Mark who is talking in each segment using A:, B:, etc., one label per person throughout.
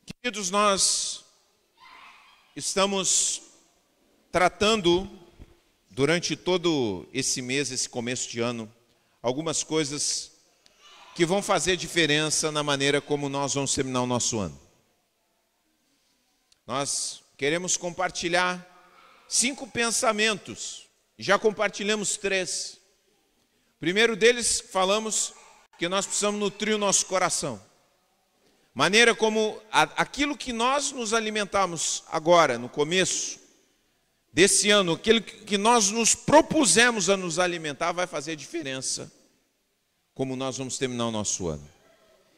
A: Queridos, nós estamos tratando durante todo esse mês, esse começo de ano, algumas coisas que vão fazer diferença na maneira como nós vamos terminar o nosso ano. Nós queremos compartilhar 5 pensamentos, já compartilhamos 3. O primeiro deles, falamos que nós precisamos nutrir o nosso coração. Maneira como aquilo que nós nos alimentamos agora, no começo desse ano, aquilo que nós nos propusemos a nos alimentar, vai fazer diferença como nós vamos terminar o nosso ano.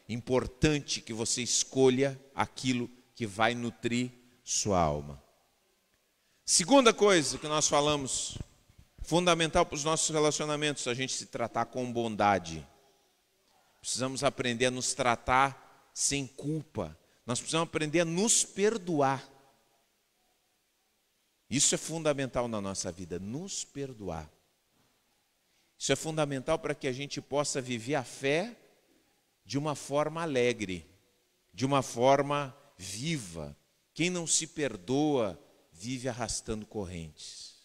A: Importante que você escolha aquilo que vai nutrir sua alma. Segunda coisa que nós falamos, fundamental para os nossos relacionamentos, a gente se tratar com bondade. Precisamos aprender a nos tratar sem culpa. Nós precisamos aprender a nos perdoar. Isso é fundamental na nossa vida, nos perdoar. Isso é fundamental para que a gente possa viver a fé de uma forma alegre, de uma forma viva. Quem não se perdoa, vive arrastando correntes.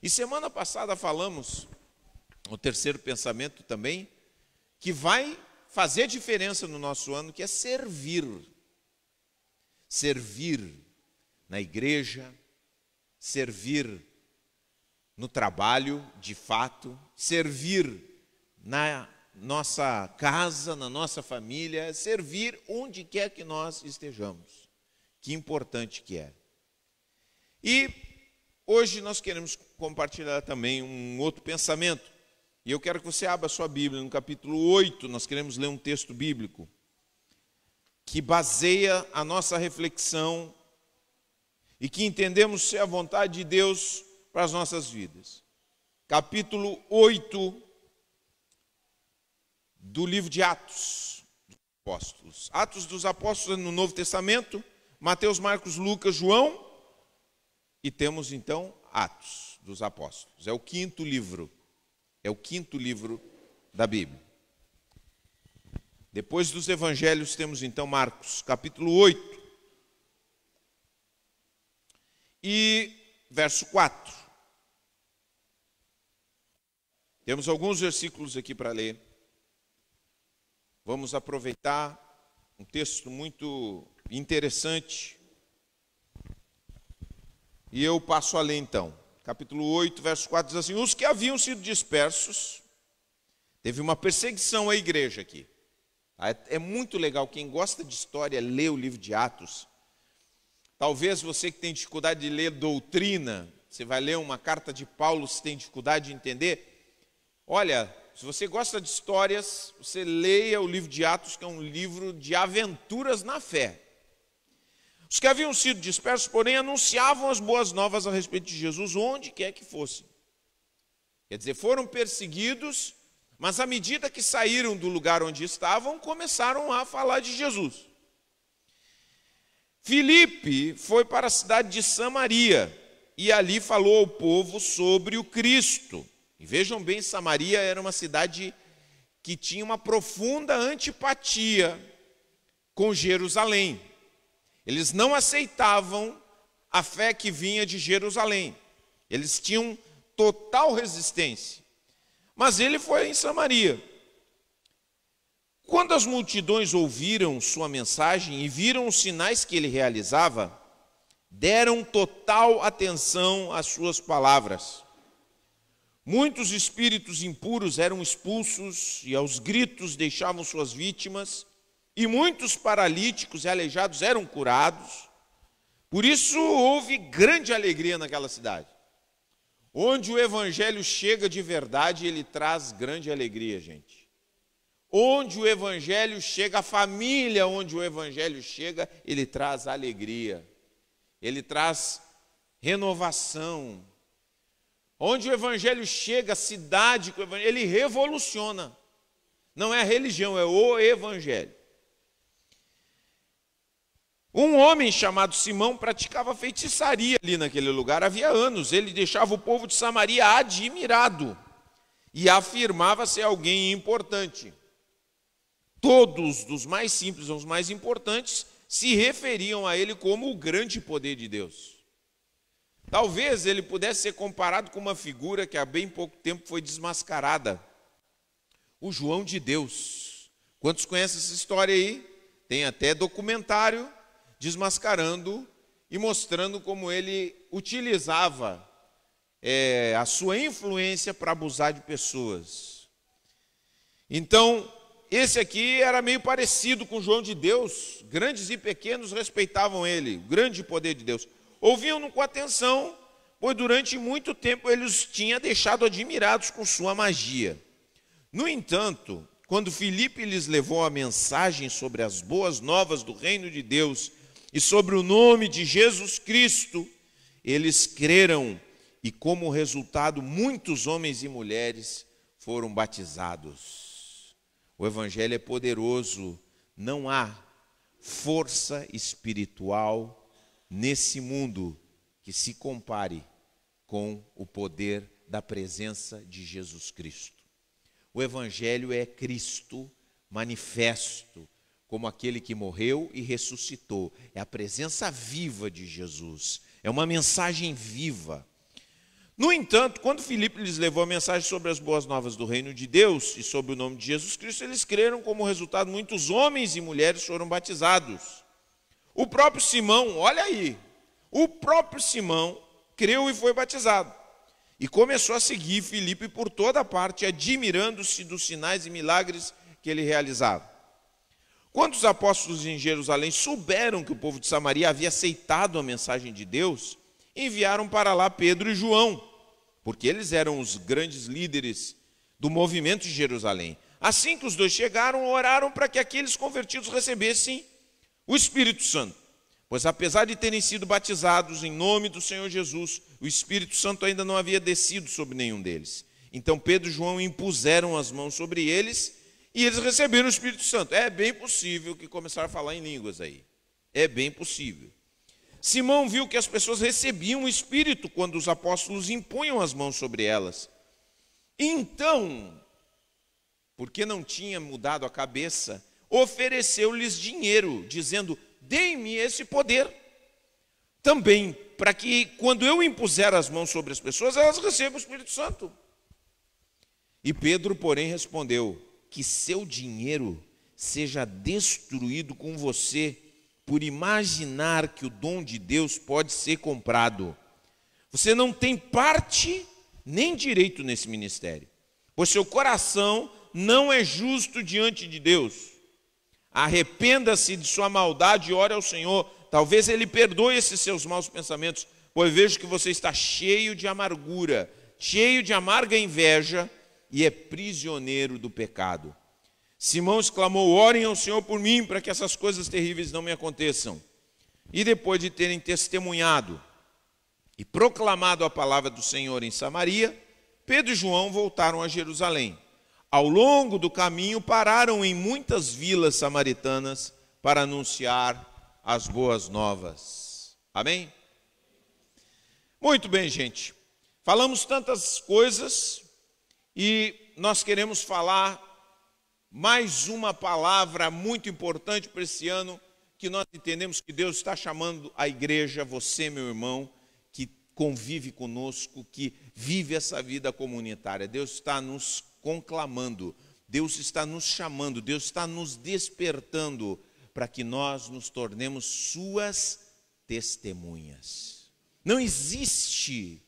A: E semana passada falamos, o terceiro pensamento também, que vai fazer diferença no nosso ano, que é servir. Servir na igreja, servir no trabalho, de fato, servir na nossa casa, na nossa família, servir onde quer que nós estejamos. Que importante que é. E hoje nós queremos compartilhar também um outro pensamento. E eu quero que você abra a sua Bíblia no capítulo 8, nós queremos ler um texto bíblico que baseia a nossa reflexão e que entendemos ser a vontade de Deus para as nossas vidas. Capítulo 8 do livro de Atos dos Apóstolos. Atos dos Apóstolos no Novo Testamento, Mateus, Marcos, Lucas, João, e temos então Atos dos Apóstolos. É o quinto livro da Bíblia. Depois dos evangelhos temos então Marcos, capítulo 8. E verso 4. Temos alguns versículos aqui para ler. Vamos aproveitar um texto muito interessante. E eu passo a ler então. Capítulo 8, verso 4 diz assim: os que haviam sido dispersos, teve uma perseguição à igreja aqui. É muito legal, quem gosta de história, lê o livro de Atos. Talvez você que tem dificuldade de ler doutrina, você vai ler uma carta de Paulo, se tem dificuldade de entender. Olha, se você gosta de histórias, você leia o livro de Atos, que é um livro de aventuras na fé. Os que haviam sido dispersos, porém, anunciavam as boas novas a respeito de Jesus, onde quer que fossem. Quer dizer, foram perseguidos, mas à medida que saíram do lugar onde estavam, começaram a falar de Jesus. Filipe foi para a cidade de Samaria e ali falou ao povo sobre o Cristo. E vejam bem, Samaria era uma cidade que tinha uma profunda antipatia com Jerusalém. Eles não aceitavam a fé que vinha de Jerusalém. Eles tinham total resistência. Mas ele foi em Samaria. Quando as multidões ouviram sua mensagem e viram os sinais que ele realizava, deram total atenção às suas palavras. Muitos espíritos impuros eram expulsos e aos gritos deixavam suas vítimas, e muitos paralíticos e aleijados eram curados. Por isso houve grande alegria naquela cidade. Onde o evangelho chega de verdade, ele traz grande alegria, gente. Onde o evangelho chega, a família onde o evangelho chega, ele traz alegria. Ele traz renovação. Onde o evangelho chega, a cidade, ele revoluciona. Não é a religião, é o evangelho. Um homem chamado Simão praticava feitiçaria ali naquele lugar havia anos. Ele deixava o povo de Samaria admirado e afirmava ser alguém importante. Todos, dos mais simples aos mais importantes, se referiam a ele como o grande poder de Deus. Talvez ele pudesse ser comparado com uma figura que há bem pouco tempo foi desmascarada, o João de Deus. Quantos conhecem essa história aí? Tem até documentário desmascarando e mostrando como ele utilizava a sua influência para abusar de pessoas. Então, esse aqui era meio parecido com João de Deus. Grandes e pequenos respeitavam ele, o grande poder de Deus. Ouviam-no com atenção, pois durante muito tempo ele os tinha deixado admirados com sua magia. No entanto, quando Filipe lhes levou a mensagem sobre as boas novas do reino de Deus e sobre o nome de Jesus Cristo, eles creram e, como resultado, muitos homens e mulheres foram batizados. O evangelho é poderoso, não há força espiritual nesse mundo que se compare com o poder da presença de Jesus Cristo. O evangelho é Cristo manifesto como aquele que morreu e ressuscitou. É a presença viva de Jesus. É uma mensagem viva. No entanto, quando Filipe lhes levou a mensagem sobre as boas novas do reino de Deus e sobre o nome de Jesus Cristo, eles creram. Como resultado, muitos homens e mulheres foram batizados. O próprio Simão, olha aí, o próprio Simão creu e foi batizado. E começou a seguir Filipe por toda parte, admirando-se dos sinais e milagres que ele realizava. Quando os apóstolos em Jerusalém souberam que o povo de Samaria havia aceitado a mensagem de Deus, enviaram para lá Pedro e João, porque eles eram os grandes líderes do movimento de Jerusalém. Assim que os dois chegaram, oraram para que aqueles convertidos recebessem o Espírito Santo. Pois apesar de terem sido batizados em nome do Senhor Jesus, o Espírito Santo ainda não havia descido sobre nenhum deles. Então Pedro e João impuseram as mãos sobre eles e eles receberam o Espírito Santo. É bem possível que começaram a falar em línguas aí. É bem possível. Simão viu que as pessoas recebiam o Espírito quando os apóstolos impunham as mãos sobre elas. Então, porque não tinha mudado a cabeça, ofereceu-lhes dinheiro, dizendo: deem-me esse poder também, para que quando eu impuser as mãos sobre as pessoas, elas recebam o Espírito Santo. E Pedro, porém, respondeu: que seu dinheiro seja destruído com você, por imaginar que o dom de Deus pode ser comprado. Você não tem parte nem direito nesse ministério, pois seu coração não é justo diante de Deus. Arrependa-se de sua maldade e ore ao Senhor. Talvez Ele perdoe esses seus maus pensamentos, pois vejo que você está cheio de amargura, cheio de amarga inveja e é prisioneiro do pecado. Simão exclamou: orem ao Senhor por mim, para que essas coisas terríveis não me aconteçam. E depois de terem testemunhado e proclamado a palavra do Senhor em Samaria, Pedro e João voltaram a Jerusalém. Ao longo do caminho, pararam em muitas vilas samaritanas para anunciar as boas novas. Amém? Muito bem, gente. Falamos tantas coisas e nós queremos falar mais uma palavra muito importante para esse ano, que nós entendemos que Deus está chamando a igreja, você, meu irmão, que convive conosco, que vive essa vida comunitária. Deus está nos conclamando, Deus está nos chamando, Deus está nos despertando para que nós nos tornemos suas testemunhas. Não existe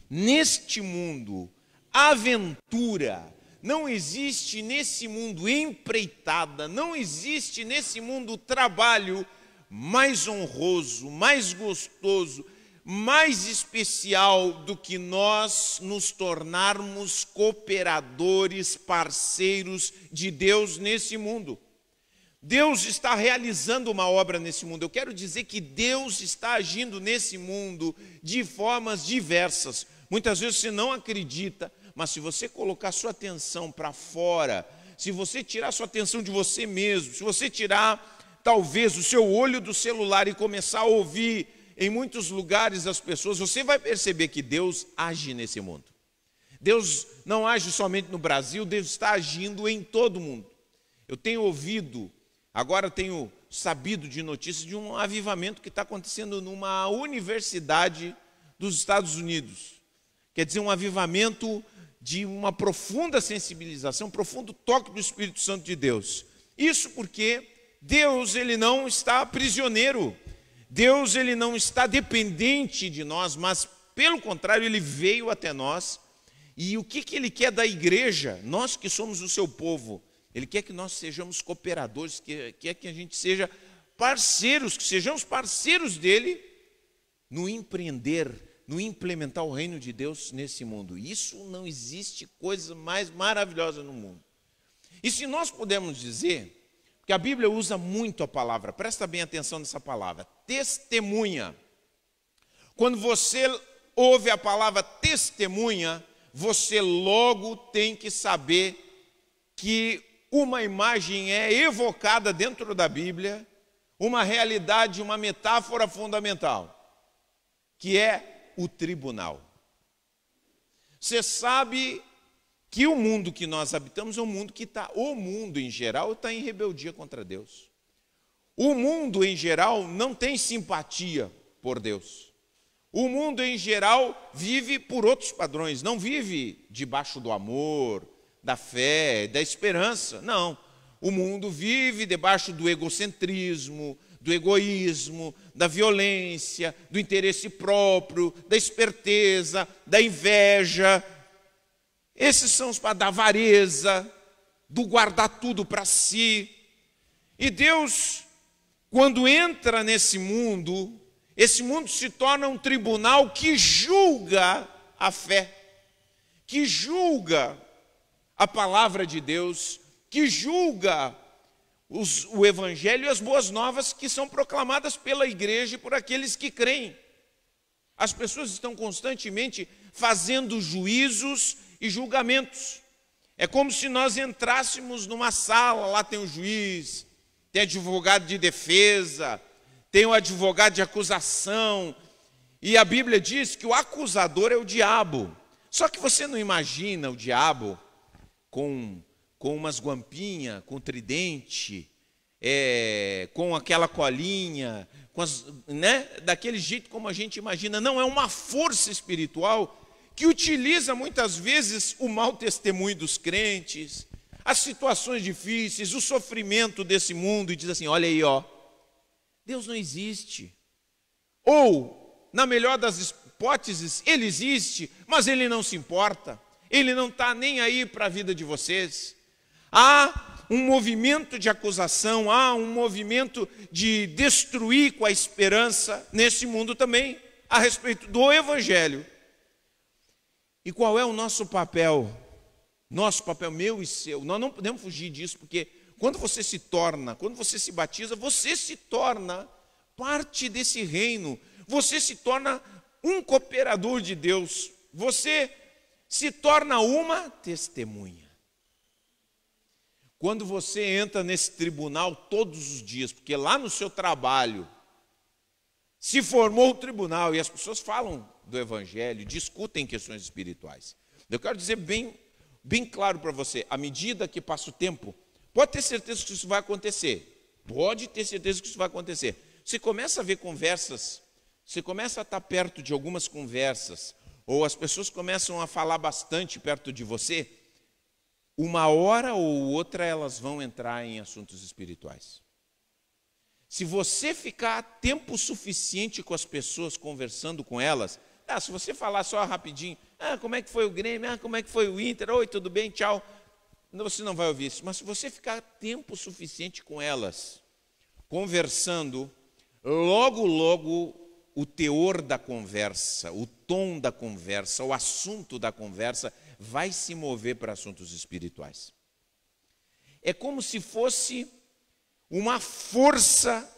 A: neste mundo aventura, não existe nesse mundo empreitada, não existe nesse mundo trabalho mais honroso, mais gostoso, mais especial do que nós nos tornarmos cooperadores, parceiros de Deus nesse mundo. Deus está realizando uma obra nesse mundo. Eu quero dizer que Deus está agindo nesse mundo de formas diversas. Muitas vezes você não acredita, mas se você colocar sua atenção para fora, se você tirar sua atenção de você mesmo, se você tirar talvez o seu olho do celular e começar a ouvir em muitos lugares as pessoas, você vai perceber que Deus age nesse mundo. Deus não age somente no Brasil, Deus está agindo em todo o mundo. Eu tenho ouvido, agora tenho sabido de notícias de um avivamento que está acontecendo numa universidade dos Estados Unidos. Quer dizer, um avivamento de uma profunda sensibilização, um profundo toque do Espírito Santo de Deus. Isso porque Deus, ele não está prisioneiro. Deus, ele não está dependente de nós, mas, pelo contrário, ele veio até nós. E o que ele quer da igreja? Nós que somos o seu povo. Ele quer que nós sejamos cooperadores, quer que a gente seja parceiros, que sejamos parceiros dele no empreender, no implementar o reino de Deus nesse mundo. Isso não existe coisa mais maravilhosa no mundo. E se nós pudermos dizer, porque a Bíblia usa muito a palavra, presta bem atenção nessa palavra, testemunha. Quando você ouve a palavra testemunha, você logo tem que saber que uma imagem é evocada dentro da Bíblia, uma realidade, uma metáfora fundamental, que é o tribunal. Você sabe que o mundo que nós habitamos é um mundo que está, o mundo em geral está em rebeldia contra Deus. O mundo em geral não tem simpatia por Deus. O mundo em geral vive por outros padrões, não vive debaixo do amor, da fé, da esperança. Não, o mundo vive debaixo do egocentrismo, do egoísmo, da violência, do interesse próprio, da esperteza, da inveja. Esses são os da avareza, do guardar tudo para si. E Deus, quando entra nesse mundo, esse mundo se torna um tribunal que julga a fé, que julga a palavra de Deus, que julga o Evangelho e as boas novas que são proclamadas pela igreja e por aqueles que creem. As pessoas estão constantemente fazendo juízos e julgamentos. É como se nós entrássemos numa sala, lá tem o juiz, tem advogado de defesa, tem o advogado de acusação, e a Bíblia diz que o acusador é o diabo. Só que você não imagina o diabo com umas guampinhas, com tridente, com aquela colinha, daquele jeito como a gente imagina. Não, é uma força espiritual que utiliza muitas vezes o mau testemunho dos crentes, as situações difíceis, o sofrimento desse mundo, e diz assim: olha aí, ó, Deus não existe. Ou, na melhor das hipóteses, ele existe, mas ele não se importa. Ele não está nem aí para a vida de vocês. Há um movimento de acusação, há um movimento de destruir com a esperança nesse mundo também, a respeito do Evangelho. E qual é o nosso papel? Nosso papel, meu e seu. Nós não podemos fugir disso, porque quando você se batiza, você se torna parte desse reino. Você se torna um cooperador de Deus. Você se torna uma testemunha. Quando você entra nesse tribunal todos os dias, porque lá no seu trabalho se formou o tribunal e as pessoas falam do Evangelho, discutem questões espirituais. Eu quero dizer bem claro para você, à medida que passa o tempo, pode ter certeza que isso vai acontecer. Pode ter certeza que isso vai acontecer. Você começa a ver conversas, você começa a estar perto de algumas conversas, ou as pessoas começam a falar bastante perto de você, uma hora ou outra elas vão entrar em assuntos espirituais. Se você ficar tempo suficiente com as pessoas, conversando com elas, se você falar só rapidinho, como é que foi o Grêmio, como é que foi o Inter, oi, tudo bem, tchau, você não vai ouvir isso. Mas se você ficar tempo suficiente com elas, conversando, logo o teor da conversa, o tom da conversa, o assunto da conversa vai se mover para assuntos espirituais. É como se fosse uma força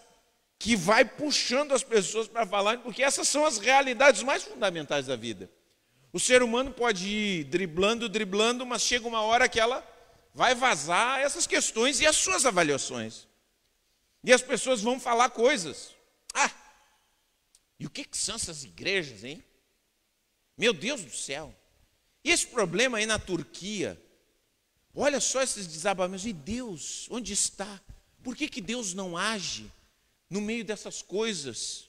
A: que vai puxando as pessoas para falar, porque essas são as realidades mais fundamentais da vida. O ser humano pode ir driblando, mas chega uma hora que ela vai vazar essas questões e as suas avaliações. E as pessoas vão falar coisas. E o que são essas igrejas, hein? Meu Deus do céu. E esse problema aí na Turquia, olha só esses desabamentos. E Deus, onde está? Por que Deus não age no meio dessas coisas?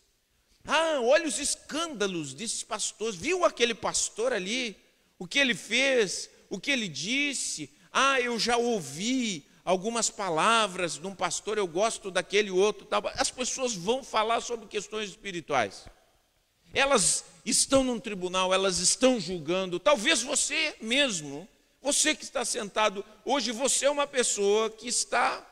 A: Ah, olha os escândalos desses pastores. Viu aquele pastor ali? O que ele fez? O que ele disse? Ah, eu já ouvi algumas palavras de um pastor, eu gosto daquele outro. Tal. As pessoas vão falar sobre questões espirituais. Elas estão num tribunal, elas estão julgando. Talvez você mesmo, você que está sentado, hoje você é uma pessoa que está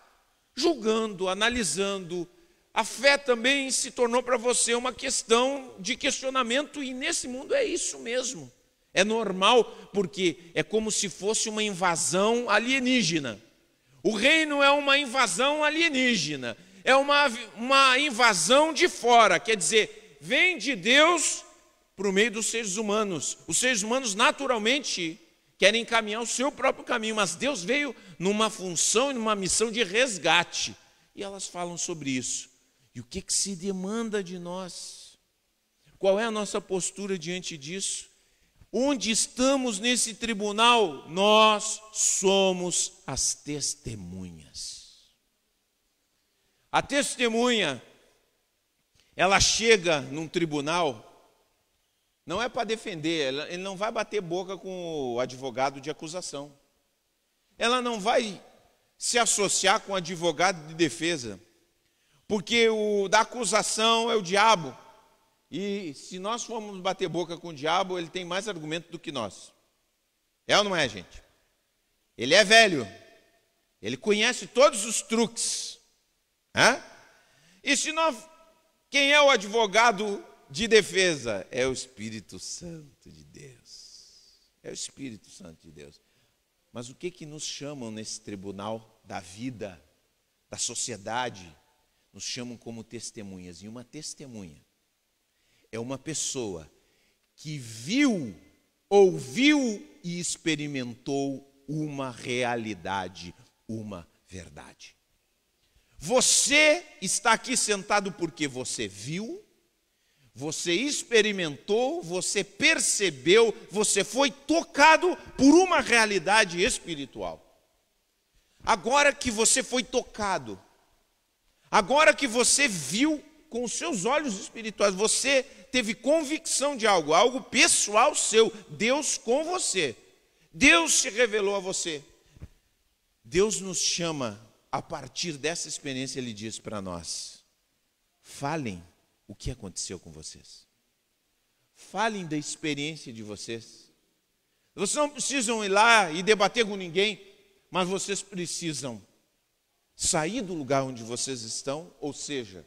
A: julgando, analisando. A fé também se tornou para você uma questão de questionamento, e nesse mundo é isso mesmo. É normal, porque é como se fosse uma invasão alienígena. O reino é uma invasão alienígena, é uma invasão de fora, quer dizer, vem de Deus para o meio dos seres humanos. Os seres humanos naturalmente querem caminhar o seu próprio caminho, mas Deus veio numa função e numa missão de resgate. E elas falam sobre isso. E o que se demanda de nós? Qual é a nossa postura diante disso? Onde estamos nesse tribunal? Nós somos as testemunhas. A testemunha, ela chega num tribunal, não é para defender, ele não vai bater boca com o advogado de acusação. Ela não vai se associar com o advogado de defesa, porque o da acusação é o diabo. E se nós formos bater boca com o diabo, ele tem mais argumento do que nós. É ou não é, gente? Ele é velho. Ele conhece todos os truques. E se nós... Quem é o advogado de defesa? É o Espírito Santo de Deus. É o Espírito Santo de Deus. Mas o que nos chamam nesse tribunal da vida, da sociedade? Nos chamam como testemunhas. E uma testemunha é uma pessoa que viu, ouviu e experimentou uma realidade, uma verdade. Você está aqui sentado porque você viu, você experimentou, você percebeu, você foi tocado por uma realidade espiritual. Agora que você foi tocado, agora que você viu com os seus olhos espirituais, você teve convicção de algo, algo pessoal seu, Deus com você. Deus se revelou a você. Deus nos chama, a partir dessa experiência, Ele diz para nós: falem o que aconteceu com vocês. Falem da experiência de vocês. Vocês não precisam ir lá e debater com ninguém, mas vocês precisam sair do lugar onde vocês estão, ou seja,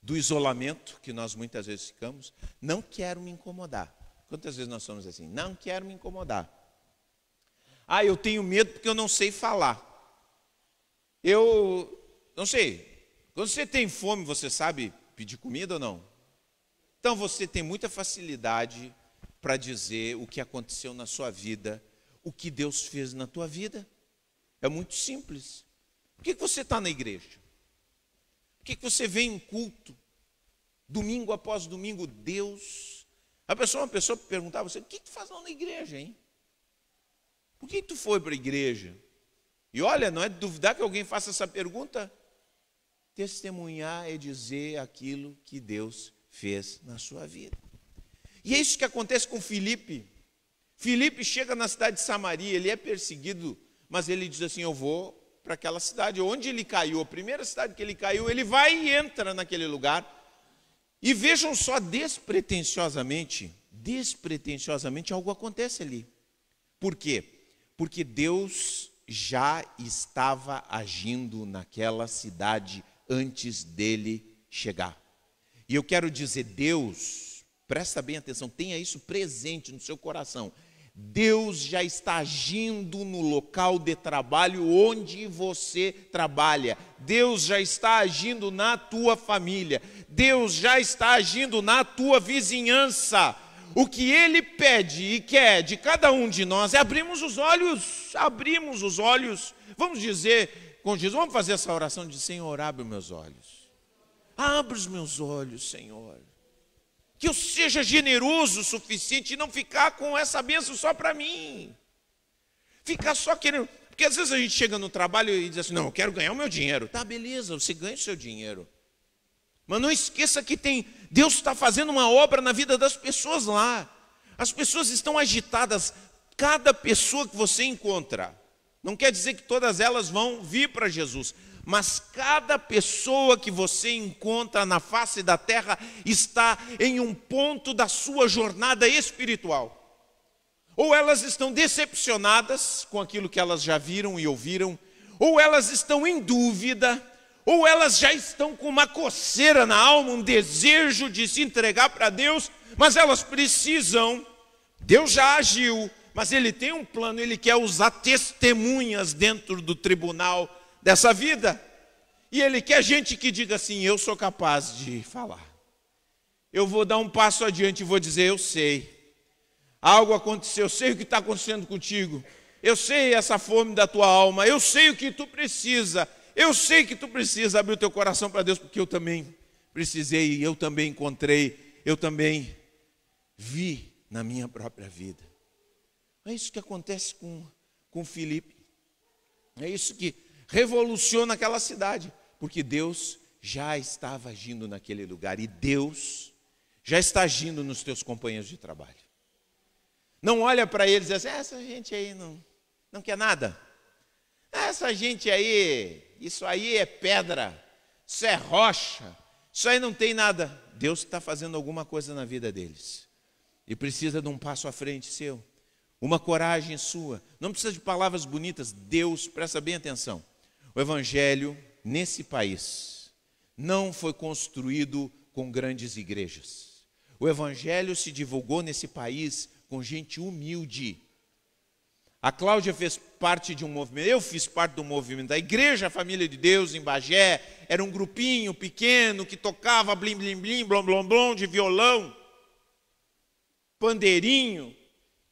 A: do isolamento que nós muitas vezes ficamos. Não quero me incomodar. Quantas vezes nós somos assim? Não quero me incomodar. Ah, eu tenho medo porque eu não sei falar. Eu não sei. Quando você tem fome, você sabe pedir comida ou não? Então você tem muita facilidade para dizer o que aconteceu na sua vida, o que Deus fez na tua vida. É muito simples. Por que você está na igreja? Por que você vem em culto, domingo após domingo? Deus... Uma pessoa perguntava a você: o que tu faz lá na igreja, hein? Por que tu foi para a igreja? E olha, não é de duvidar que alguém faça essa pergunta. Testemunhar é dizer aquilo que Deus fez na sua vida. E é isso que acontece com Filipe. Filipe chega na cidade de Samaria, ele é perseguido, mas ele diz assim: eu vou para aquela cidade onde ele caiu, a primeira cidade que ele caiu, ele vai e entra naquele lugar. E vejam só, despretensiosamente algo acontece ali. Por quê? Porque Deus já estava agindo naquela cidade antes dele chegar. E eu quero dizer, Deus, presta bem atenção, tenha isso presente no seu coração. Deus já está agindo no local de trabalho onde você trabalha. Deus já está agindo na tua família. Deus já está agindo na tua vizinhança. O que Ele pede e quer de cada um de nós é abrirmos os olhos. Vamos dizer com Jesus, vamos fazer essa oração de: Senhor, abre os meus olhos. Abre os meus olhos, Senhor. Que eu seja generoso o suficiente e não ficar com essa bênção só para mim. Ficar só querendo. Porque às vezes a gente chega no trabalho e diz assim, não, eu quero ganhar o meu dinheiro. Tá, beleza, você ganha o seu dinheiro. Mas não esqueça que Deus está fazendo uma obra na vida das pessoas lá. As pessoas estão agitadas. Cada pessoa que você encontra, não quer dizer que todas elas vão vir para Jesus, mas cada pessoa que você encontra na face da terra está em um ponto da sua jornada espiritual. Ou elas estão decepcionadas com aquilo que elas já viram e ouviram, ou elas estão em dúvida, ou elas já estão com uma coceira na alma, um desejo de se entregar para Deus, mas elas precisam. Deus já agiu, mas Ele tem um plano, Ele quer usar testemunhas dentro do tribunal dessa vida. E Ele quer gente que diga assim, eu sou capaz de falar. Eu vou dar um passo adiante e vou dizer, eu sei. Algo aconteceu, eu sei o que está acontecendo contigo. Eu sei essa fome da tua alma, eu sei o que tu precisa. Eu sei que tu precisa abrir o teu coração para Deus, porque eu também precisei, eu também encontrei, eu também vi na minha própria vida. É isso que acontece com Filipe. É isso que revoluciona aquela cidade, porque Deus já estava agindo naquele lugar e Deus já está agindo nos teus companheiros de trabalho. Não olha para eles e diz assim, essa gente aí não quer nada. Essa gente aí, isso aí é pedra, isso é rocha, isso aí não tem nada. Deus está fazendo alguma coisa na vida deles. E precisa de um passo à frente seu, uma coragem sua. Não precisa de palavras bonitas. Deus, presta bem atenção. O evangelho nesse país não foi construído com grandes igrejas. O evangelho se divulgou nesse país com gente humilde. A Cláudia fez parte de um movimento, eu fiz parte do movimento da Igreja Família de Deus em Bagé. Era um grupinho pequeno que tocava blim, blim, blim, blom, blom, blom, de violão, pandeirinho,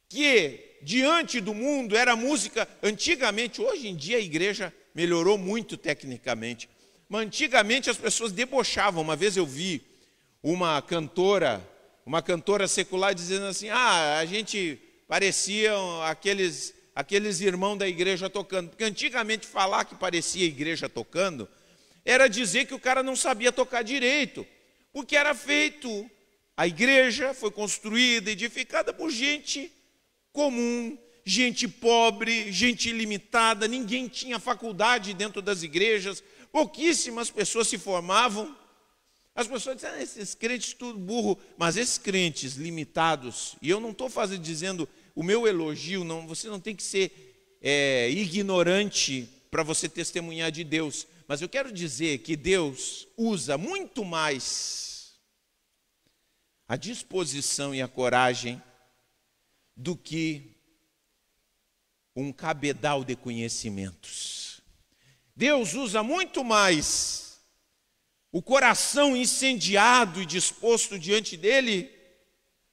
A: que diante do mundo era música. Antigamente, hoje em dia a igreja melhorou muito tecnicamente, mas antigamente as pessoas debochavam. Uma vez eu vi uma cantora secular dizendo assim, a gente parecia aqueles irmãos da igreja tocando, porque antigamente falar que parecia a igreja tocando era dizer que o cara não sabia tocar direito, porque era feito, a igreja foi construída, edificada por gente comum, gente pobre, gente limitada, ninguém tinha faculdade dentro das igrejas, pouquíssimas pessoas se formavam. As pessoas dizem, esses crentes tudo burro, mas esses crentes limitados, e eu não estou dizendo o meu elogio, não, você não tem que ser ignorante para você testemunhar de Deus, mas eu quero dizer que Deus usa muito mais a disposição e a coragem do que um cabedal de conhecimentos. Deus usa muito mais o coração incendiado e disposto diante dele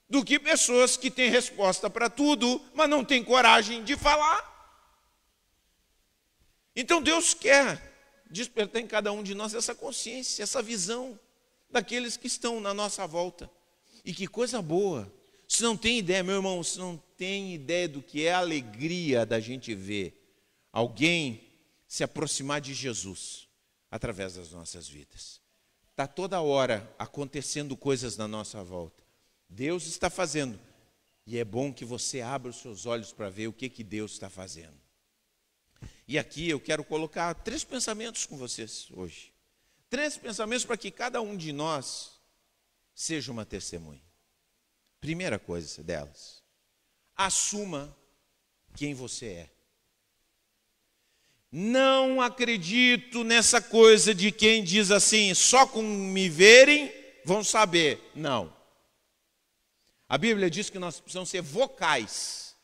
A: do que pessoas que têm resposta para tudo, mas não têm coragem de falar. Então Deus quer despertar em cada um de nós essa consciência, essa visão daqueles que estão na nossa volta. E que coisa boa. Você não tem ideia, meu irmão, você não tem ideia do que é a alegria da gente ver alguém se aproximar de Jesus através das nossas vidas. Está toda hora acontecendo coisas na nossa volta. Deus está fazendo. E é bom que você abra os seus olhos para ver o que Deus está fazendo. E aqui eu quero colocar 3 pensamentos com vocês hoje. 3 pensamentos para que cada um de nós seja uma testemunha. Primeira coisa delas, assuma quem você é. Não acredito nessa coisa de quem diz assim, só com me verem vão saber. Não. A Bíblia diz que nós precisamos ser vocais.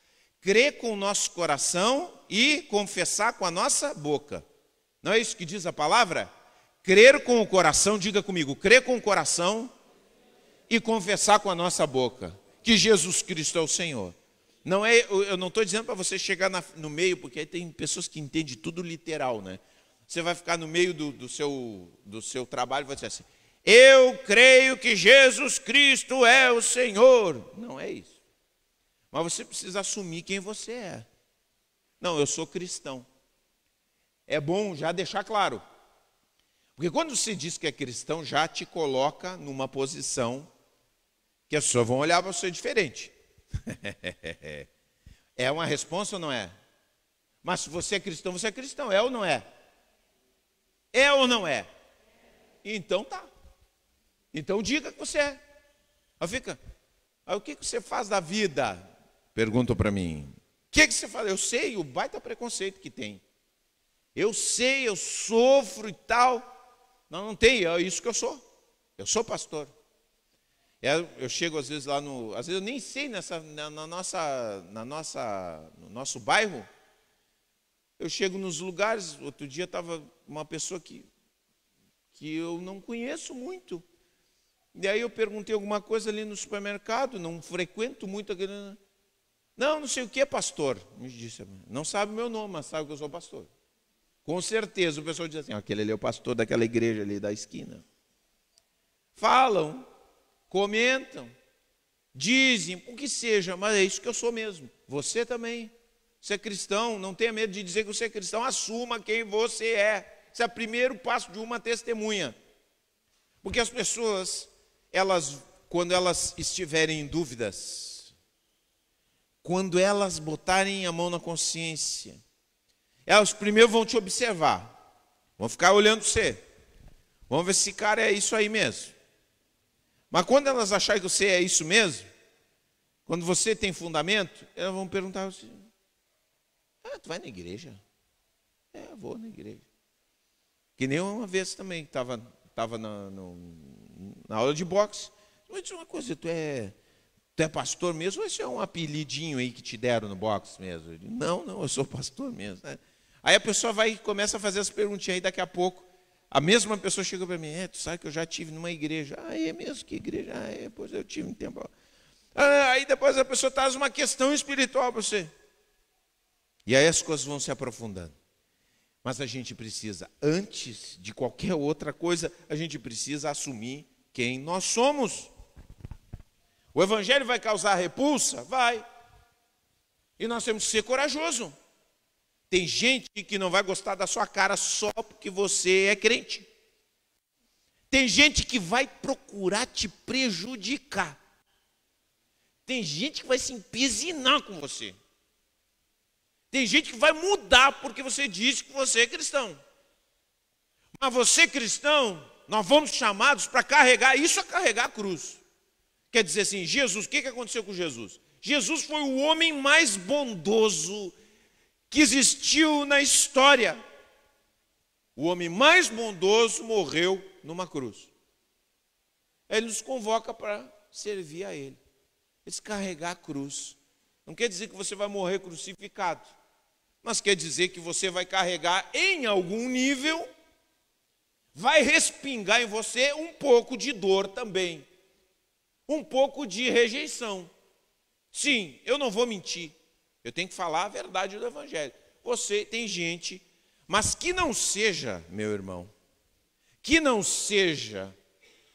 A: Crer com o nosso coração e confessar com a nossa boca. Não é isso que diz a palavra? Crer com o coração, diga comigo, crer com o coração e confessar com a nossa boca que Jesus Cristo é o Senhor. Não é, eu não estou dizendo para você chegar no meio, porque aí tem pessoas que entendem tudo literal, né? Você vai ficar no meio do seu trabalho e vai dizer assim, eu creio que Jesus Cristo é o Senhor. Não é isso. Mas você precisa assumir quem você é. Não, eu sou cristão. É bom já deixar claro. Porque quando você diz que é cristão, já te coloca numa posição que as pessoas vão olhar para você diferente. É uma resposta ou não é? Mas se você é cristão, é ou não é? É ou não é? Então tá. Então diga que você é. Aí o que você faz da vida? Perguntam para mim. O que você faz? Eu sei o baita preconceito que tem. Eu sei, eu sofro e tal. Não tem, é isso que eu sou. Eu sou pastor. Eu chego às vezes lá às vezes eu nem sei no nosso bairro. Eu chego nos lugares, outro dia estava uma pessoa que eu não conheço muito. E aí eu perguntei alguma coisa ali no supermercado, não frequento muito aquele. Não sei o que é pastor. Me disse, não sabe o meu nome, mas sabe que eu sou pastor. Com certeza, o pessoal diz assim, aquele ali é o pastor daquela igreja ali da esquina. Falam, comentam, dizem, o que seja, mas é isso que eu sou mesmo. Você também. Você é cristão, não tenha medo de dizer que você é cristão, assuma quem você é. Esse é o primeiro passo de uma testemunha. Porque as pessoas, quando elas estiverem em dúvidas, quando elas botarem a mão na consciência, elas primeiro vão te observar, vão ficar olhando você, vão ver se esse cara é isso aí mesmo. Mas quando elas acharem que você é isso mesmo, quando você tem fundamento, elas vão perguntar assim, tu vai na igreja? Eu vou na igreja. Que nem uma vez também, estava na aula de boxe. Mas diz uma coisa, tu é pastor mesmo ou esse é um apelidinho aí que te deram no boxe mesmo? Eu digo, não, eu sou pastor mesmo. Aí a pessoa vai e começa a fazer as perguntinhas, aí daqui a pouco, a mesma pessoa chega para mim, tu sabe que eu já tive numa igreja. É mesmo, que igreja? Pois eu tive um tempo. Aí depois a pessoa traz uma questão espiritual para você. E aí as coisas vão se aprofundando. Mas a gente precisa, antes de qualquer outra coisa, a gente precisa assumir quem nós somos. O evangelho vai causar repulsa? Vai. E nós temos que ser corajosos. Tem gente que não vai gostar da sua cara só porque você é crente. Tem gente que vai procurar te prejudicar. Tem gente que vai se empesinar com você. Tem gente que vai mudar porque você disse que você é cristão. Mas você cristão, nós fomos chamados para carregar, isso é carregar a cruz. Quer dizer assim, Jesus, o que aconteceu com Jesus? Jesus foi o homem mais bondoso que existiu na história. O homem mais bondoso morreu numa cruz. Ele nos convoca para servir a Ele. Carregar a cruz. Não quer dizer que você vai morrer crucificado. Mas quer dizer que você vai carregar em algum nível, vai respingar em você um pouco de dor também. Um pouco de rejeição. Sim, eu não vou mentir. Eu tenho que falar a verdade do evangelho. Você tem gente, mas que não seja, meu irmão, que não seja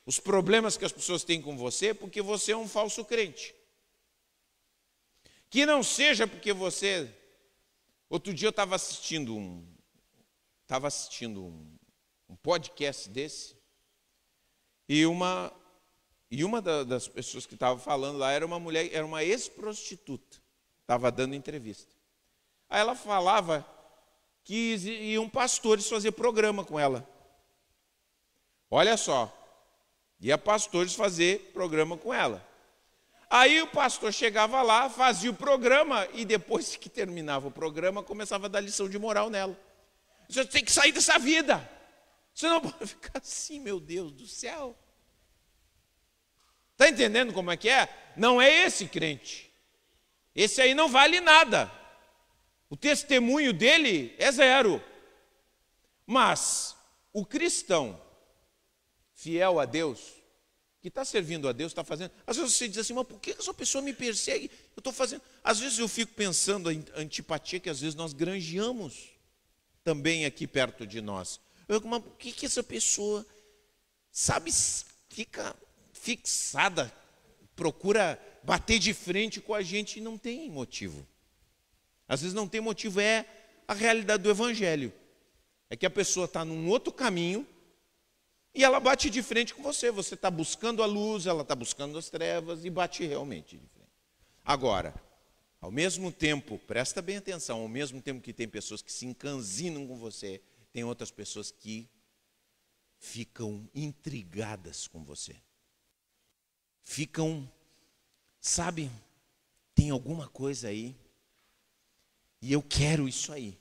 A: os problemas que as pessoas têm com você porque você é um falso crente. Que não seja porque você... Outro dia eu estava assistindo um podcast desse, e uma das pessoas que estava falando lá era uma mulher, era uma ex-prostituta, estava dando entrevista. Aí ela falava que iam pastores fazer programa com ela. Olha só, ia pastores fazer programa com ela. Aí o pastor chegava lá, fazia o programa e depois que terminava o programa, começava a dar lição de moral nela. Você tem que sair dessa vida. Você não pode ficar assim, meu Deus do céu. Está entendendo como é que é? Não é esse crente. Esse aí não vale nada. O testemunho dele é zero. Mas o cristão fiel a Deus, que está servindo a Deus, está fazendo. Às vezes você diz assim, mas por que essa pessoa me persegue? Eu estou fazendo. Às vezes eu fico pensando a antipatia que às vezes nós granjeamos também aqui perto de nós. Eu digo, mas por que essa pessoa, sabe, fica fixada, procura bater de frente com a gente e não tem motivo. Às vezes não tem motivo, é a realidade do evangelho. É que a pessoa está num outro caminho e ela bate de frente com você. Você está buscando a luz, ela está buscando as trevas e bate realmente de frente. Agora, ao mesmo tempo, presta bem atenção, ao mesmo tempo que tem pessoas que se encanzinam com você, tem outras pessoas que ficam intrigadas com você. Ficam, sabe, tem alguma coisa aí e eu quero isso aí.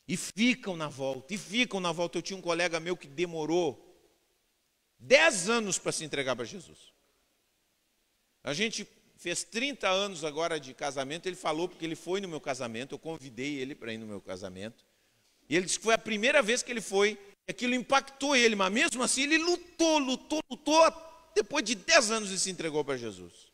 A: E ficam na volta, e ficam na volta. Eu tinha um colega meu que demorou 10 anos para se entregar para Jesus. A gente fez 30 anos agora de casamento, ele falou, porque ele foi no meu casamento, eu convidei ele para ir no meu casamento, e ele disse que foi a primeira vez que ele foi, e aquilo impactou ele, mas mesmo assim ele lutou, depois de 10 anos ele se entregou para Jesus.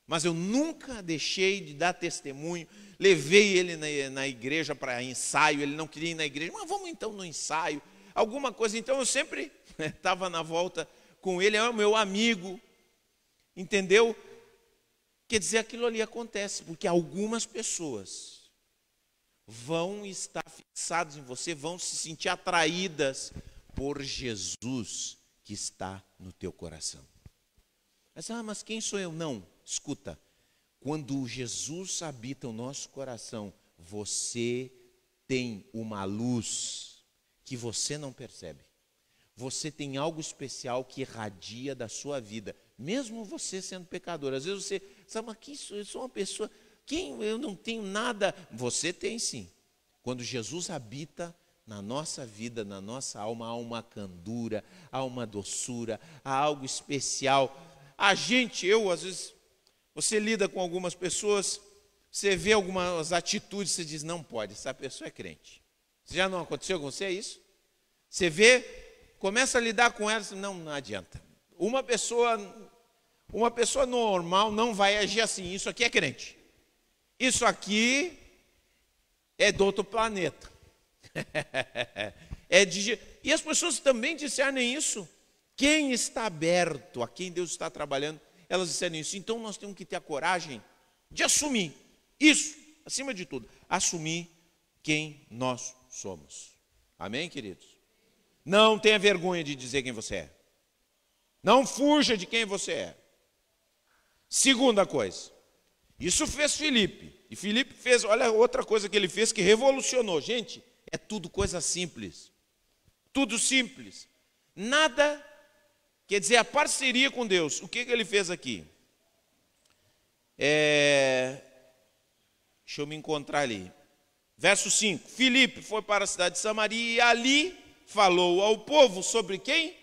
A: Mas eu nunca deixei de dar testemunho, levei ele na igreja para ensaio, ele não queria ir na igreja, mas vamos então no ensaio, alguma coisa. Então eu sempre estava na volta com ele, é o meu amigo, entendeu? Quer dizer, aquilo ali acontece, porque algumas pessoas vão estar fixadas em você, vão se sentir atraídas por Jesus que está no teu coração. Mas quem sou eu? Não. Escuta, quando Jesus habita o nosso coração, você tem uma luz que você não percebe. Você tem algo especial que irradia da sua vida, mesmo você sendo pecador. Às vezes você sabe, mas eu sou uma pessoa, eu não tenho nada. Você tem sim. Quando Jesus habita na nossa vida, na nossa alma, há uma candura, há uma doçura, há algo especial. Às vezes, você lida com algumas pessoas, você vê algumas atitudes, você diz, não pode, essa pessoa é crente. Já não aconteceu com você isso? Você vê, começa a lidar com ela, não adianta. Uma pessoa normal não vai agir assim, isso aqui é crente. Isso aqui é do outro planeta. E as pessoas também discernem isso. Quem está aberto a quem Deus está trabalhando, elas disseram isso. Então nós temos que ter a coragem de assumir isso, acima de tudo, assumir quem nós somos. Amém, queridos? Não tenha vergonha de dizer quem você é. Não fuja de quem você é. Segunda coisa, isso fez Filipe. E Filipe fez, olha outra coisa que ele fez que revolucionou. Gente, é tudo coisa simples. Tudo simples. Nada. Quer dizer, a parceria com Deus. O que ele fez aqui? Deixa eu me encontrar ali. Verso 5. Filipe foi para a cidade de Samaria e ali falou ao povo sobre quem?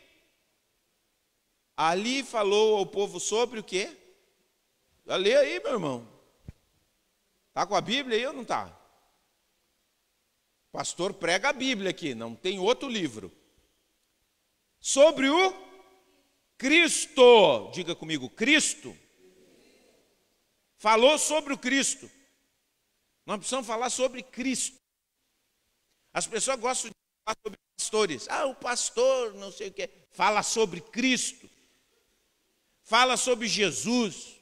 A: Ali falou ao povo sobre o quê? Lê aí, meu irmão. Está com a Bíblia aí ou não está? O pastor prega a Bíblia aqui, não tem outro livro. Sobre o Cristo, diga comigo, Cristo. Falou sobre o Cristo. Nós precisamos falar sobre Cristo. As pessoas gostam de falar sobre pastores. O pastor, não sei o que. Fala sobre Cristo. Fala sobre Jesus.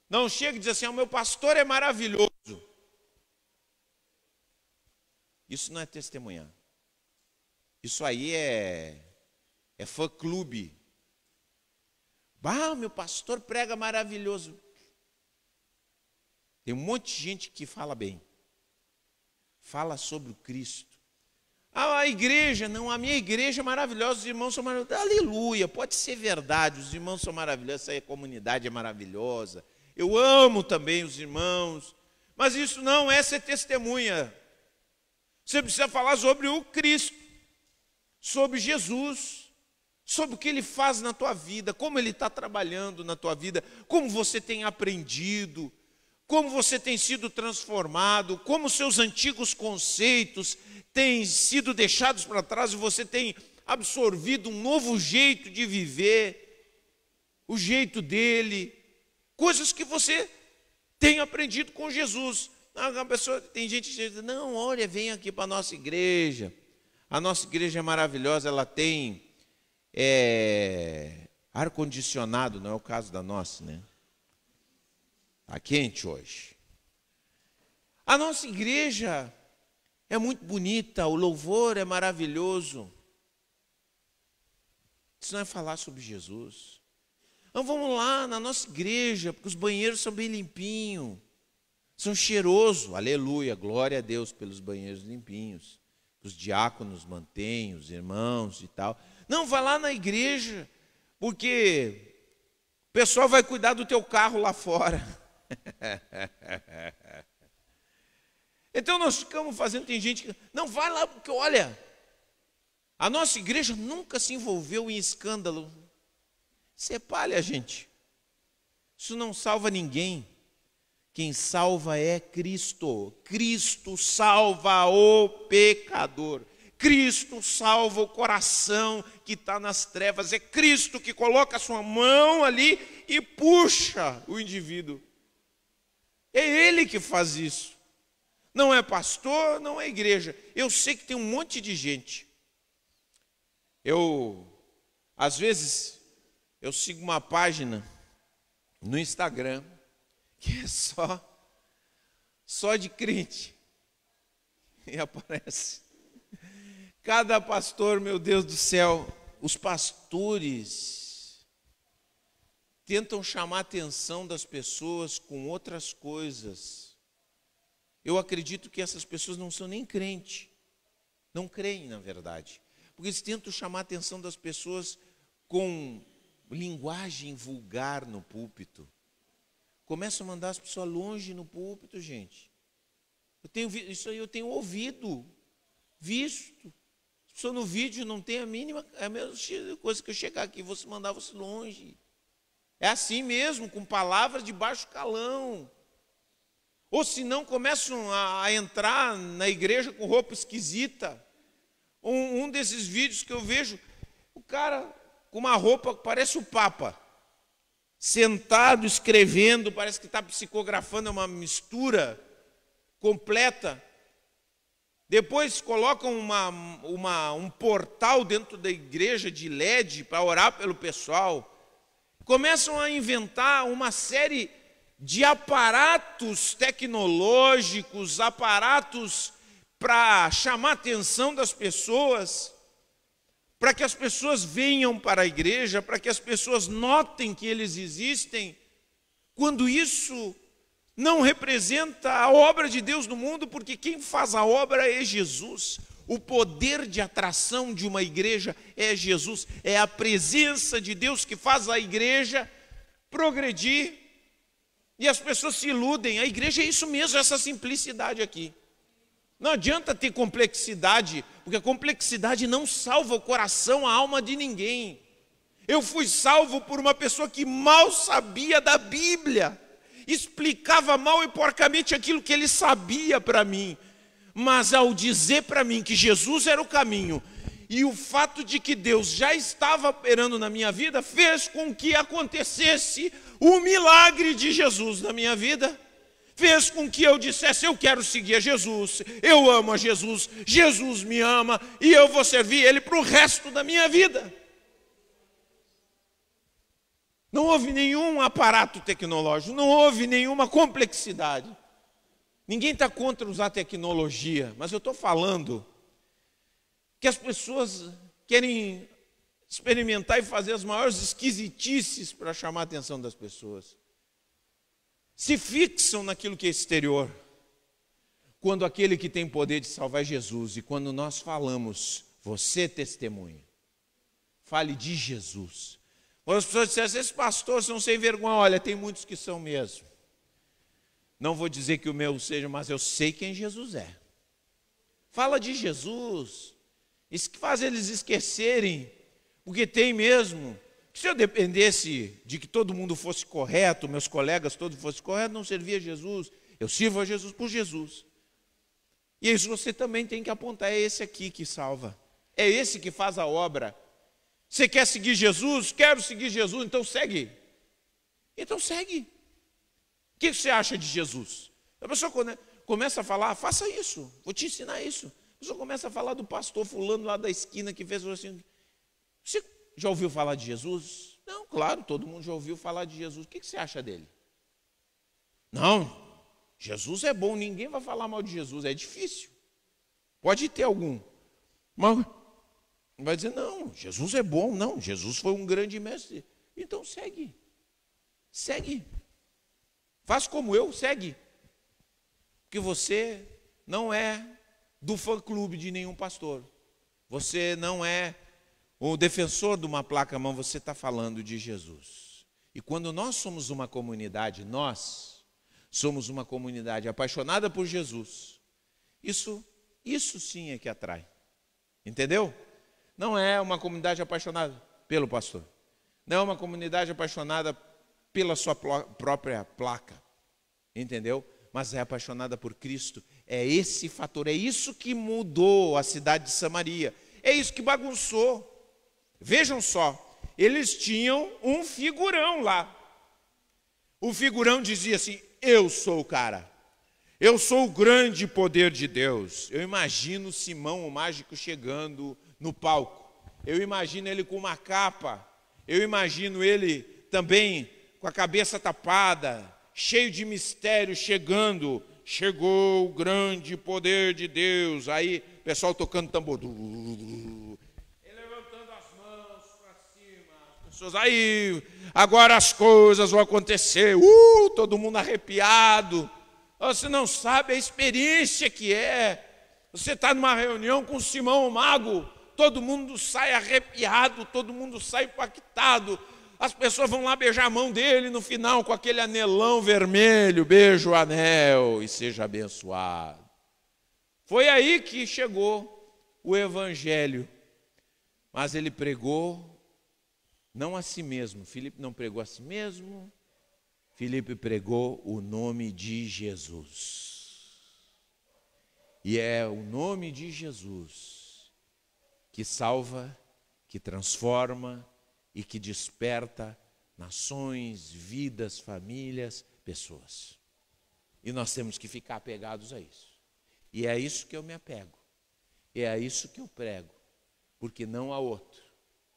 A: Não chega e diz assim, o meu pastor é maravilhoso. Isso não é testemunhar. Isso aí é fã-clube. Meu pastor prega maravilhoso. Tem um monte de gente que fala bem. Fala sobre o Cristo. A igreja, não, a minha igreja é maravilhosa, os irmãos são maravilhosos. Aleluia, pode ser verdade, os irmãos são maravilhosos, essa comunidade é maravilhosa. Eu amo também os irmãos. Mas isso não é ser testemunha. Você precisa falar sobre o Cristo, sobre Jesus, sobre o que Ele faz na tua vida, como Ele está trabalhando na tua vida, como você tem aprendido, como você tem sido transformado, como seus antigos conceitos têm sido deixados para trás e você tem absorvido um novo jeito de viver, o jeito dele, coisas que você tem aprendido com Jesus. Tem gente que diz, não, olha, vem aqui para a nossa igreja é maravilhosa, ela tem ar-condicionado, não é o caso da nossa, né? Está quente hoje. A nossa igreja é muito bonita, o louvor é maravilhoso. Isso não é falar sobre Jesus. Então vamos lá na nossa igreja, porque os banheiros são bem limpinhos, são cheirosos. Aleluia, glória a Deus pelos banheiros limpinhos. Os diáconos mantêm, os irmãos e tal. Não, vai lá na igreja, porque o pessoal vai cuidar do teu carro lá fora. Então nós ficamos fazendo, tem gente que, não, vai lá, porque olha, a nossa igreja nunca se envolveu em escândalo. Isso é palha, gente. Isso não salva ninguém. Quem salva é Cristo. Cristo salva o pecador. Cristo salva o coração que está nas trevas. É Cristo que coloca a sua mão ali e puxa o indivíduo. É Ele que faz isso. Não é pastor, não é igreja. Eu sei que tem um monte de gente. Às vezes, eu sigo uma página no Instagram que é só de crente. E aparece cada pastor, meu Deus do céu, os pastores tentam chamar a atenção das pessoas com outras coisas. Eu acredito que essas pessoas não são nem crentes, não creem na verdade, porque eles tentam chamar a atenção das pessoas com linguagem vulgar no púlpito. Começam a mandar as pessoas longe no púlpito, gente. Isso aí eu tenho ouvido, visto. As pessoas no vídeo não tem a mesma coisa que eu chegar aqui, vou mandar você longe. É assim mesmo, com palavras de baixo calão. Ou se não, começam a entrar na igreja com roupa esquisita. Um desses vídeos que eu vejo, o cara com uma roupa que parece o Papa, sentado, escrevendo, parece que está psicografando, é uma mistura completa. Depois colocam um portal dentro da igreja de LED para orar pelo pessoal. Começam a inventar uma série de aparatos tecnológicos, aparatos para chamar a atenção das pessoas, para que as pessoas venham para a igreja, para que as pessoas notem que eles existem, quando isso não representa a obra de Deus no mundo, porque quem faz a obra é Jesus. O poder de atração de uma igreja é Jesus, é a presença de Deus que faz a igreja progredir. E as pessoas se iludem, a igreja é isso mesmo, essa simplicidade aqui. Não adianta ter complexidade, porque a complexidade não salva o coração, a alma de ninguém. Eu fui salvo por uma pessoa que mal sabia da Bíblia, explicava mal e porcamente aquilo que ele sabia para mim, mas ao dizer para mim que Jesus era o caminho, e o fato de que Deus já estava operando na minha vida, fez com que acontecesse o milagre de Jesus na minha vida, fez com que eu dissesse, eu quero seguir a Jesus, eu amo a Jesus, Jesus me ama, e eu vou servir Ele para o resto da minha vida. Não houve nenhum aparato tecnológico, não houve nenhuma complexidade. Ninguém está contra usar tecnologia, mas eu estou falando que as pessoas querem experimentar e fazer as maiores esquisitices para chamar a atenção das pessoas. Se fixam naquilo que é exterior, quando aquele que tem poder de salvar é Jesus. E quando nós falamos, você testemunha, fale de Jesus. Quando as pessoas disserem, esses pastores são sem vergonha, olha, tem muitos que são mesmo. Não vou dizer que o meu seja, mas eu sei quem Jesus é. Fala de Jesus. Isso que faz eles esquecerem, porque tem mesmo. Se eu dependesse de que todo mundo fosse correto, meus colegas todos fossem corretos, não servia a Jesus. Eu sirvo a Jesus por Jesus. E isso você também tem que apontar, é esse aqui que salva. É esse que faz a obra. Você quer seguir Jesus? Quero seguir Jesus, então segue. Então segue. O que você acha de Jesus? A pessoa começa a falar, faça isso, vou te ensinar isso. A pessoa começa a falar do pastor fulano lá da esquina que fez assim. Você já ouviu falar de Jesus? Não, claro, todo mundo já ouviu falar de Jesus. O que você acha dele? Não, Jesus é bom, ninguém vai falar mal de Jesus, é difícil. Pode ter algum. Mas vai dizer, não, Jesus é bom. Não, Jesus foi um grande mestre. Então segue. Segue. Faz como eu, segue. Porque você não é do fã-clube de nenhum pastor. Você não é o defensor de uma placa, mas você está falando de Jesus. E quando nós somos uma comunidade, nós somos uma comunidade apaixonada por Jesus, isso sim é que atrai. Entendeu? Não é uma comunidade apaixonada pelo pastor. Não é uma comunidade apaixonada pela sua própria placa. Entendeu? Mas é apaixonada por Cristo. É esse fator, é isso que mudou a cidade de Samaria. É isso que bagunçou. Vejam só, eles tinham um figurão lá. O figurão dizia assim, eu sou o cara. Eu sou o grande poder de Deus. Eu imagino Simão, o mágico, chegando no palco. Eu imagino ele com uma capa. Eu imagino ele também com a cabeça tapada, cheio de mistério, chegando. Chegou o grande poder de Deus. Aí o pessoal tocando tambor. Ele levantando as mãos para cima. As pessoas, aí, agora as coisas vão acontecer. Todo mundo arrepiado. Você não sabe a experiência que é. Você está numa reunião com Simão o Mago, todo mundo sai arrepiado, todo mundo sai impactado. As pessoas vão lá beijar a mão dele no final com aquele anelão vermelho. Beija o anel e seja abençoado. Foi aí que chegou o evangelho. Mas ele pregou não a si mesmo. Filipe não pregou a si mesmo. Filipe pregou o nome de Jesus. E é o nome de Jesus que salva, que transforma e que desperta nações, vidas, famílias, pessoas. E nós temos que ficar apegados a isso. E é a isso que eu me apego. É a isso que eu prego. Porque não há outro,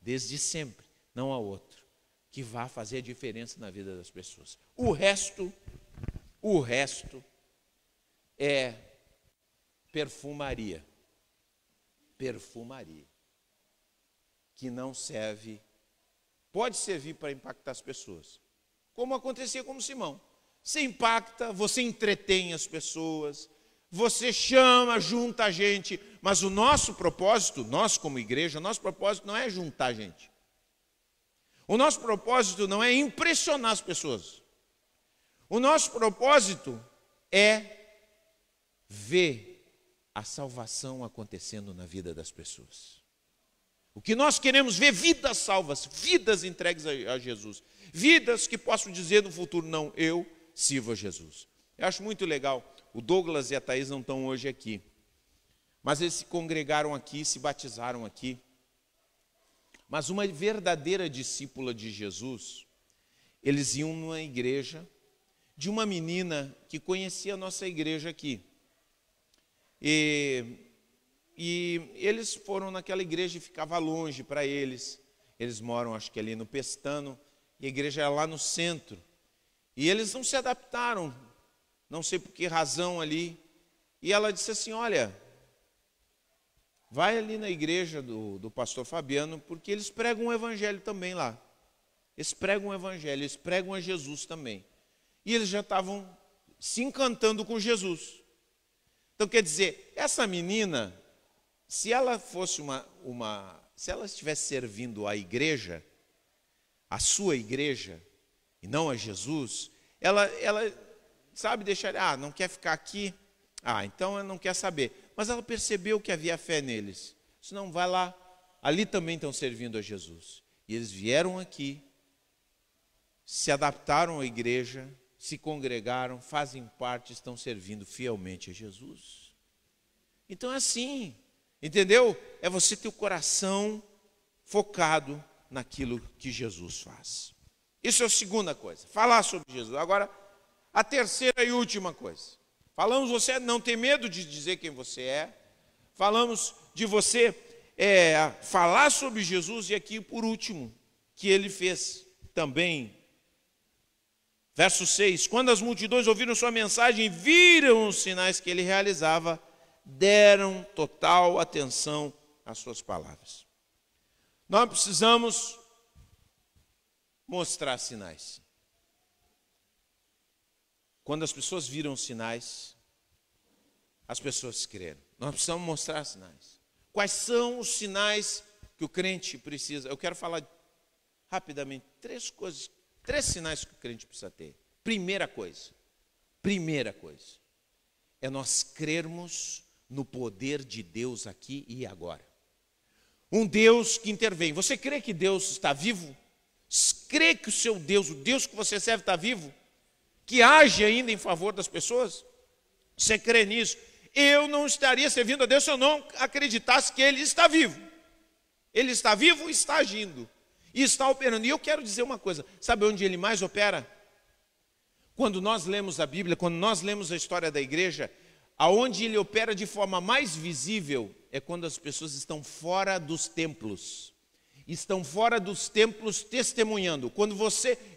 A: desde sempre, não há outro que vá fazer a diferença na vida das pessoas. O resto é perfumaria. Perfumaria. Que não serve, pode servir para impactar as pessoas. Como acontecia com Simão. Você impacta, você entretém as pessoas, você chama, junta a gente, mas o nosso propósito, nós como igreja, o nosso propósito não é juntar gente. O nosso propósito não é impressionar as pessoas. O nosso propósito é ver a salvação acontecendo na vida das pessoas. O que nós queremos ver, vidas salvas, vidas entregues a Jesus. Vidas que possam dizer no futuro, não, eu sirvo a Jesus. Eu acho muito legal, o Douglas e a Thaís não estão hoje aqui, mas eles se congregaram aqui, se batizaram aqui. Mas uma verdadeira discípula de Jesus, eles iam numa igreja de uma menina que conhecia a nossa igreja aqui. E eles foram naquela igreja e ficava longe para eles. Eles moram, acho que ali no Pestano, e a igreja era lá no centro. E eles não se adaptaram, não sei por que razão ali. E ela disse assim, olha, vai ali na igreja do pastor Fabiano, porque eles pregam o evangelho também lá. Eles pregam o evangelho, eles pregam a Jesus também. E eles já estavam se encantando com Jesus. Então, quer dizer, essa menina, se ela fosse se ela estivesse servindo a igreja, a sua igreja, e não a Jesus, ela sabe, deixar, não quer ficar aqui, então ela não quer saber. Mas ela percebeu que havia fé neles. Disse, não, vai lá, ali também estão servindo a Jesus. E eles vieram aqui, se adaptaram à igreja, se congregaram, fazem parte, estão servindo fielmente a Jesus. Então é assim, entendeu? É você ter o coração focado naquilo que Jesus faz. Isso é a segunda coisa, falar sobre Jesus. Agora, a terceira e última coisa. Falamos você não ter medo de dizer quem você é. Falamos de você falar sobre Jesus. E aqui, por último, que ele fez também. Verso 6. Quando as multidões ouviram sua mensagem e viram os sinais que ele realizava, deram total atenção às suas palavras. Nós precisamos mostrar sinais. Quando as pessoas viram sinais, as pessoas creram. Nós precisamos mostrar sinais. Quais são os sinais que o crente precisa? Eu quero falar rapidamente três sinais que o crente precisa ter. Primeira coisa, é nós crermos no poder de Deus aqui e agora. Um Deus que intervém. Você crê que Deus está vivo? Crê que o seu Deus, o Deus que você serve, está vivo? Que age ainda em favor das pessoas? Você crê nisso? Eu não estaria servindo a Deus se eu não acreditasse que Ele está vivo. Ele está vivo e está agindo. E está operando. E eu quero dizer uma coisa. Sabe onde Ele mais opera? Quando nós lemos a Bíblia, quando nós lemos a história da igreja, aonde Ele opera de forma mais visível é quando as pessoas estão fora dos templos. Estão fora dos templos testemunhando.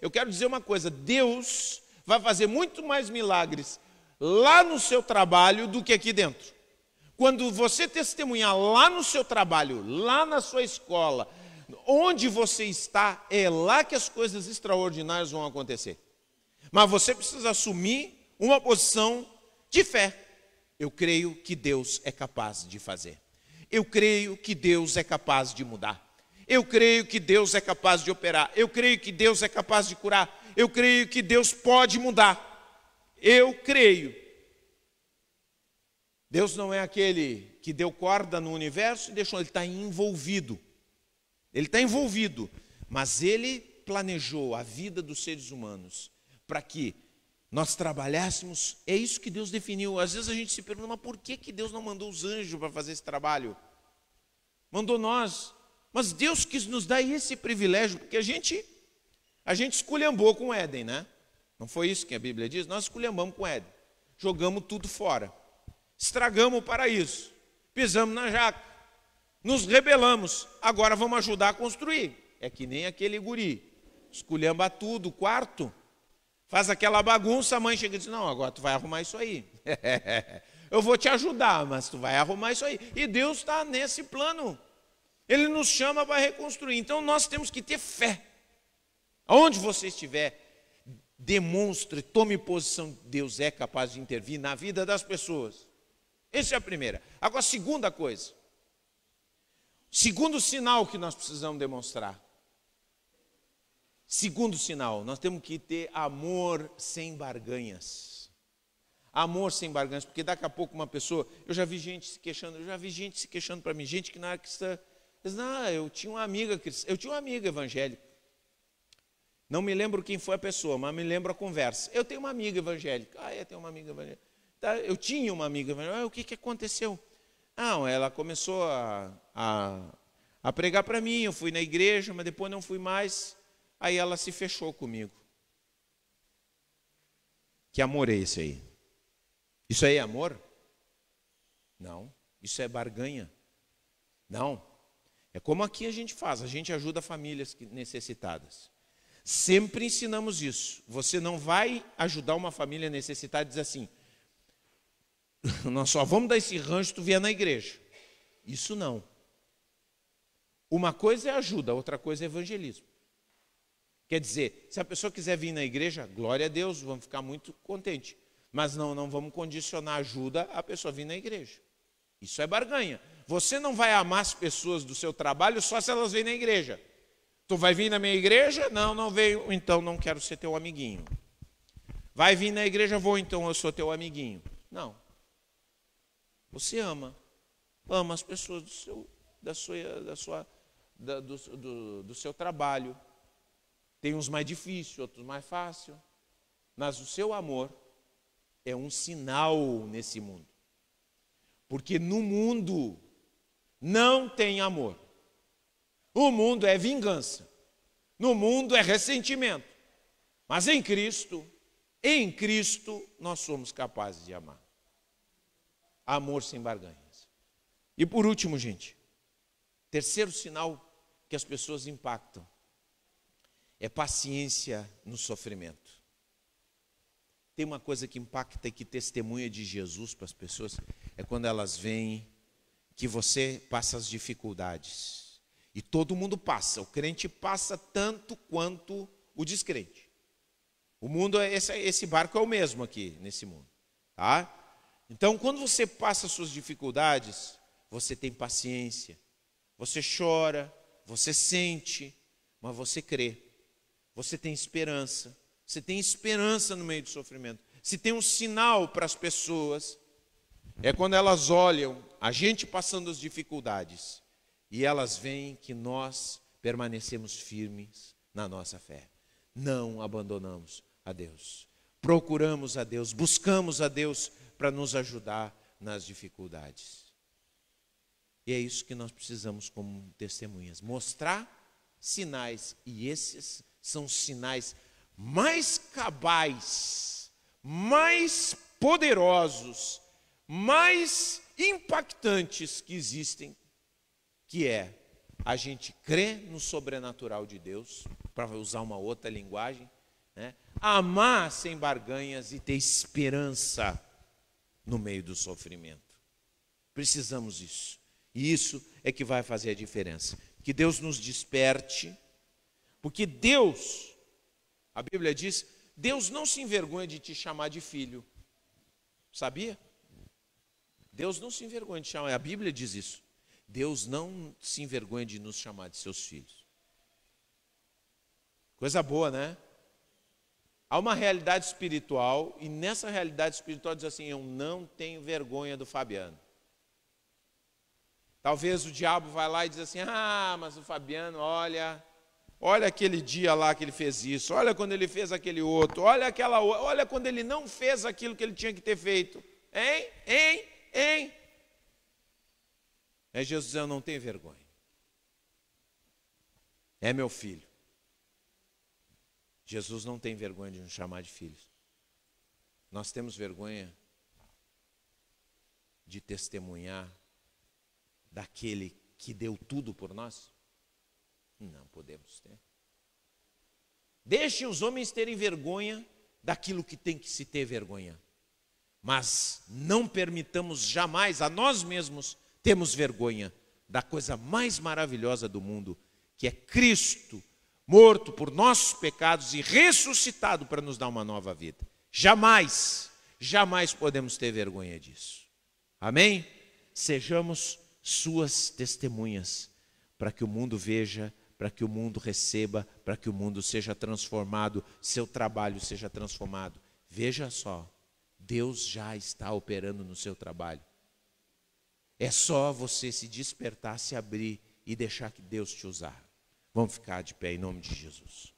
A: Eu quero dizer uma coisa, Deus vai fazer muito mais milagres lá no seu trabalho do que aqui dentro. Quando você testemunhar lá no seu trabalho, lá na sua escola, onde você está, é lá que as coisas extraordinárias vão acontecer. Mas você precisa assumir uma posição de fé. Eu creio que Deus é capaz de fazer. Eu creio que Deus é capaz de mudar. Eu creio que Deus é capaz de operar. Eu creio que Deus é capaz de curar. Eu creio que Deus pode mudar. Eu creio. Deus não é aquele que deu corda no universo e deixou, Ele está envolvido. Ele está envolvido, mas Ele planejou a vida dos seres humanos para que nós trabalhássemos. É isso que Deus definiu. Às vezes a gente se pergunta, mas por que Deus não mandou os anjos para fazer esse trabalho? Mandou nós. Mas Deus quis nos dar esse privilégio, porque a gente esculhambou com Éden, né? Não foi isso que a Bíblia diz? Nós esculhambamos com Éden. Jogamos tudo fora. Estragamos o paraíso. Pisamos na jaca. Nos rebelamos. Agora vamos ajudar a construir. É que nem aquele guri. Esculhamba tudo, quarto. Faz aquela bagunça, a mãe chega e diz, não, agora tu vai arrumar isso aí. Eu vou te ajudar, mas tu vai arrumar isso aí. E Deus está nesse plano. Ele nos chama para reconstruir. Então nós temos que ter fé. Aonde você estiver, demonstre, tome posição. Deus é capaz de intervir na vida das pessoas. Essa é a primeira. Agora, a segunda coisa. Segundo sinal que nós precisamos demonstrar. Segundo sinal, nós temos que ter amor sem barganhas. Amor sem barganhas, porque daqui a pouco uma pessoa, eu já vi gente se queixando para mim, gente que não era cristã, diz, não, eu tinha uma amiga evangélica. Não me lembro quem foi a pessoa, mas me lembro a conversa. Eu tenho uma amiga evangélica. Eu tenho uma amiga evangélica. Tá, eu tinha uma amiga evangélica. O que aconteceu? Não, ela começou a pregar para mim, eu fui na igreja, mas depois não fui mais. Aí ela se fechou comigo. Que amor é esse aí? Isso aí é amor? Não. Isso é barganha? Não. É como aqui a gente faz, a gente ajuda famílias necessitadas. Sempre ensinamos isso. Você não vai ajudar uma família necessitada e dizer assim, nós só vamos dar esse rancho se tu vier na igreja. Isso não. Uma coisa é ajuda, outra coisa é evangelismo. Quer dizer, se a pessoa quiser vir na igreja, glória a Deus, vamos ficar muito contentes. Mas não vamos condicionar ajuda a pessoa vir na igreja. Isso é barganha. Você não vai amar as pessoas do seu trabalho só se elas vêm na igreja. Tu vai vir na minha igreja? Não veio, então não quero ser teu amiguinho. Vai vir na igreja? Vou, então eu sou teu amiguinho. Não. Você ama as pessoas do seu trabalho. Tem uns mais difíceis, outros mais fáceis. Mas o seu amor é um sinal nesse mundo. Porque no mundo não tem amor. O mundo é vingança. No mundo é ressentimento. Mas em Cristo, nós somos capazes de amar. Amor sem barganhas. E por último, gente, terceiro sinal que as pessoas impactam é paciência no sofrimento. Tem uma coisa que impacta e que testemunha de Jesus para as pessoas, é quando elas veem que você passa as dificuldades. E todo mundo passa, o crente passa tanto quanto o descrente. O mundo, esse barco é o mesmo aqui, nesse mundo. Tá? Então, quando você passa as suas dificuldades, você tem paciência, você chora, você sente, mas você crê. Você tem esperança. Você tem esperança no meio do sofrimento. Se tem um sinal para as pessoas, é quando elas olham a gente passando as dificuldades e elas veem que nós permanecemos firmes na nossa fé. Não abandonamos a Deus. Procuramos a Deus, buscamos a Deus para nos ajudar nas dificuldades. E é isso que nós precisamos como testemunhas. Mostrar sinais. E esses são os sinais mais cabais, mais poderosos, mais impactantes que existem, que é a gente crer no sobrenatural de Deus, para usar uma outra linguagem, né? Amar sem barganhas e ter esperança no meio do sofrimento. Precisamos disso. E isso é que vai fazer a diferença. Que Deus nos desperte, porque Deus, a Bíblia diz, Deus não se envergonha de te chamar de filho. Sabia? Deus não se envergonha de chamar, a Bíblia diz isso. Deus não se envergonha de nos chamar de seus filhos. Coisa boa, né? Há uma realidade espiritual, e nessa realidade espiritual diz assim, eu não tenho vergonha do Fabiano. Talvez o diabo vai lá e diz assim, mas o Fabiano, olha aquele dia lá que ele fez isso, olha quando ele fez aquele outro, olha quando ele não fez aquilo que ele tinha que ter feito. Hein? É Jesus dizendo, eu não tenho vergonha. É meu filho. Jesus não tem vergonha de nos chamar de filhos. Nós temos vergonha de testemunhar daquele que deu tudo por nós? Não podemos ter. Deixem os homens terem vergonha daquilo que tem que se ter vergonha. Mas não permitamos jamais a nós mesmos termos vergonha da coisa mais maravilhosa do mundo, que é Cristo, morto por nossos pecados e ressuscitado para nos dar uma nova vida. Jamais podemos ter vergonha disso. Amém? Sejamos suas testemunhas, para que o mundo veja, para que o mundo receba, para que o mundo seja transformado, seu trabalho seja transformado. Veja só, Deus já está operando no seu trabalho. É só você se despertar, se abrir e deixar que Deus te usar. Vamos ficar de pé em nome de Jesus.